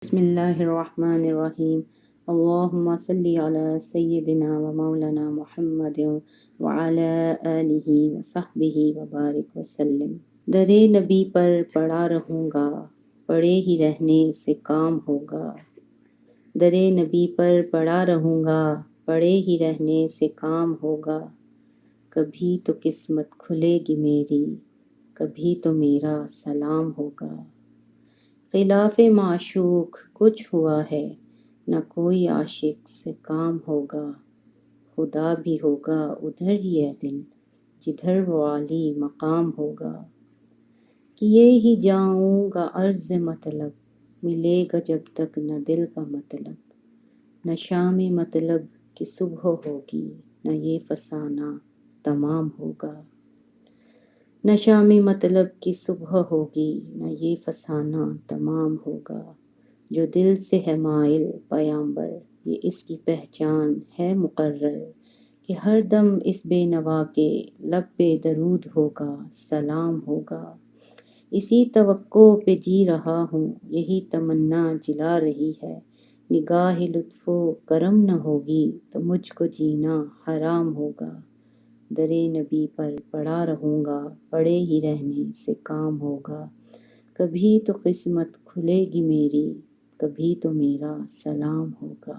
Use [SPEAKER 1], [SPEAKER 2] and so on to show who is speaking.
[SPEAKER 1] بسم اللہ الرحمن الرحیم اللہم صلی علی سیدنا و مولانا محمد وعلی آلہ وصحبہ وبارک وسلم۔ در نبی پر پڑا رہوں گا، پڑے ہی رہنے سے کام ہوگا۔ در نبی پر پڑا رہوں گا، پڑے ہی رہنے سے کام ہوگا۔ کبھی تو قسمت کھلے گی میری، کبھی تو میرا سلام ہوگا۔ خلاف معشوق کچھ ہوا ہے، نہ کوئی عاشق سے کام ہوگا۔ خدا بھی ہوگا ادھر ہی اے دل، جدھر وہ عالی مقام ہوگا۔ کیے ہی جاؤں گا عرض مطلب، ملے گا جب تک نہ دل کا مطلب۔ نہ شام مطلب کی صبح ہوگی، نہ یہ فسانہ تمام ہوگا۔ نہ شام مطلب کی صبح ہوگی، نہ یہ فسانہ تمام ہوگا۔ جو دل سے ہے مائل پیامبر، یہ اس کی پہچان ہے مقرر، کہ ہر دم اس بے نوا کے لب پہ درود ہوگا، سلام ہوگا۔ اسی توقع پہ جی رہا ہوں، یہی تمنا جلا رہی ہے۔ نگاہ لطف و کرم نہ ہوگی تو مجھ کو جینا حرام ہوگا۔ در نبی پر پڑا رہوں گا، پڑے ہی رہنے سے کام ہوگا۔ کبھی تو قسمت کھلے گی میری، کبھی تو میرا سلام ہوگا۔